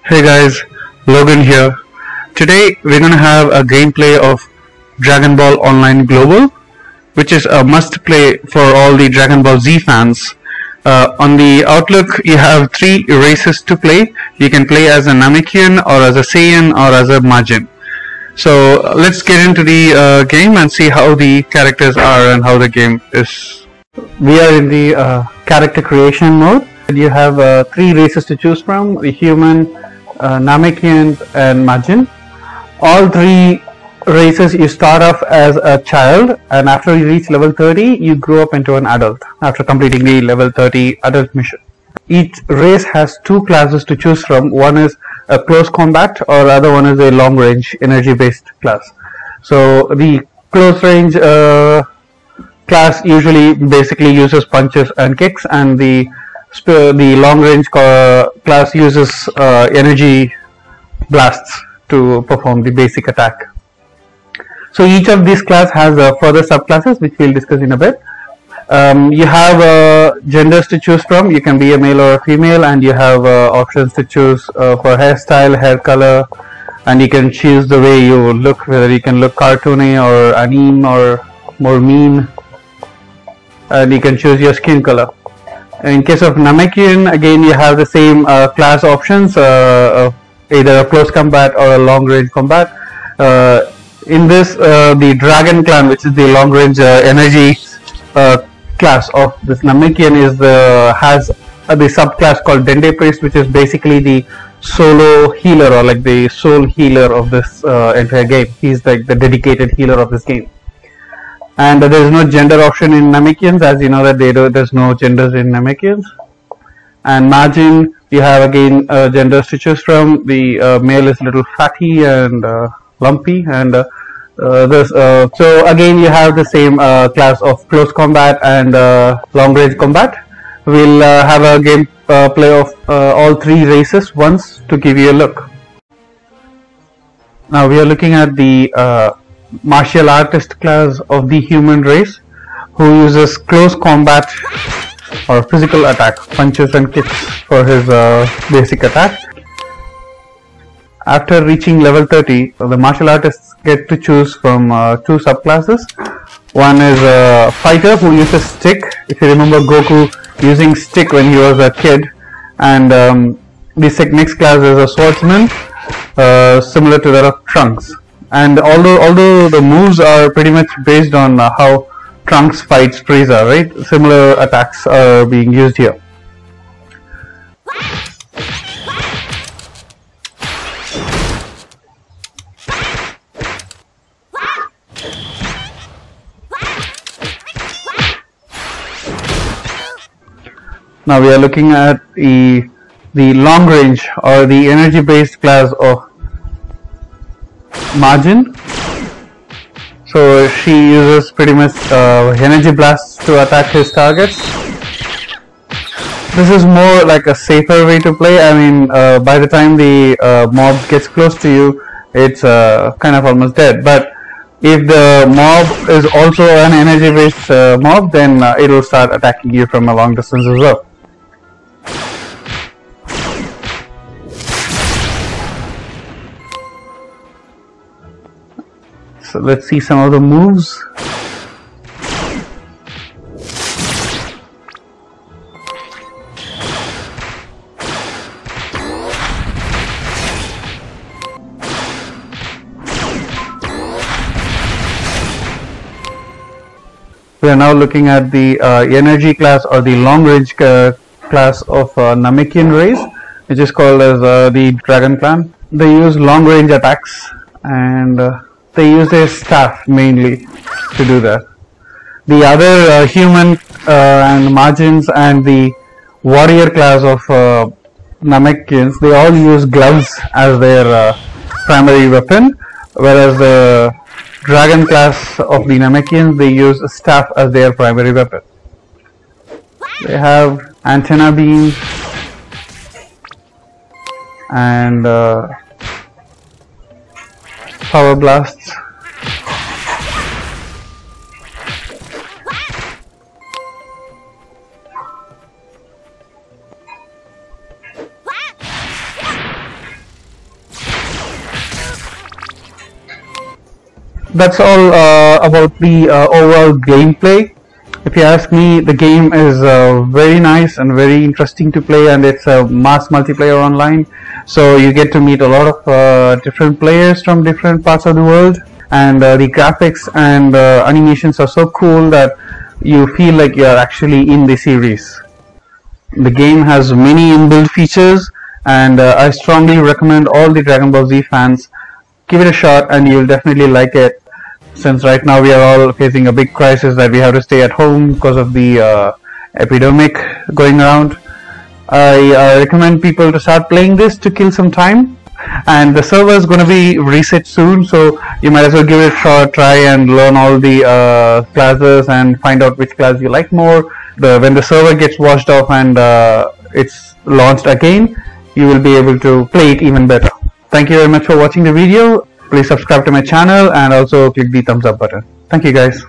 Hey guys, Logan here. Today we're gonna have a gameplay of Dragon Ball Online Global, which is a must-play for all the Dragon Ball Z fans. On the Outlook, you have 3 races to play. You can play as a Namekian, or as a Saiyan, or as a Majin. So let's get into the game and see how the characters are and how the game is. We are in the character creation mode. You have 3 races to choose from: the human, Namekian and Majin. All 3 races you start off as a child, and after you reach level 30 you grow up into an adult after completing the level 30 adult mission. Each race has 2 classes to choose from. One is a close combat, or the other one is a long range energy based class. So the close range class usually basically uses punches and kicks, and the long range class uses energy blasts to perform the basic attack. So each of these class has further subclasses, which we'll discuss in a bit. You have genders to choose from. You can be a male or a female, and you have options to choose for hairstyle, hair color, and you can choose the way you look, whether you can look cartoony or anime or more mean, and you can choose your skin color. In case of Namekian, again you have the same class options, either a close combat or a long range combat. In this, the Dragon Clan, which is the long range energy class of this Namekian, has the subclass called Dende Priest, which is basically the solo healer, or like the soul healer of this entire game. He's like the dedicated healer of this game. And there is no gender option in Namekians, as you know that there's no genders in Namekians. And Majin, you have again genders to choose from. The male is a little fatty and lumpy, and so again you have the same class of close combat and long range combat. We'll have a game play of all 3 races once to give you a look. Now we are looking at the martial artist class of the human race, who uses close combat or physical attack, punches and kicks, for his basic attack. After reaching level 30, the martial artists get to choose from 2 subclasses. One is a fighter who uses stick. If you remember Goku using stick when he was a kid. And the next class is a swordsman, similar to that of Trunks. And although the moves are pretty much based on how Trunks fights Frieza, right? Similar attacks are being used here. Now we are looking at the long range or the energy based class of Majin. So she uses pretty much energy blasts to attack his targets. This is more like a safer way to play. I mean, by the time the mob gets close to you, it's kind of almost dead. But if the mob is also an energy based mob, then it will start attacking you from a long distance as well. So let's see some of the moves. We are now looking at the energy class or the long range class of Namekian race, which is called as the Dragon Clan. They use long range attacks, and they use their staff mainly to do that. The other human and Majins and the warrior class of Namekians, they all use gloves as their primary weapon, whereas the Dragon class of the Namekians, they use a staff as their primary weapon. They have antenna beams and power blasts. that's all about the overall gameplay. If you ask me, the game is very nice and very interesting to play, and it's a mass multiplayer online, so you get to meet a lot of different players from different parts of the world, and the graphics and animations are so cool that you feel like you are actually in the series. The game has many inbuilt features, and I strongly recommend all the Dragon Ball Z fans give it a shot, and you'll definitely like it. Since right now we are all facing a big crisis that we have to stay at home because of the epidemic going around, I recommend people to start playing this to kill some time. And the server is going to be reset soon, so you might as well give it a shot, try and learn all the classes and find out which class you like more. When the server gets washed off and it's launched again, you will be able to play it even better. Thank you very much for watching the video. Please subscribe to my channel and also click the thumbs up button. Thank you guys.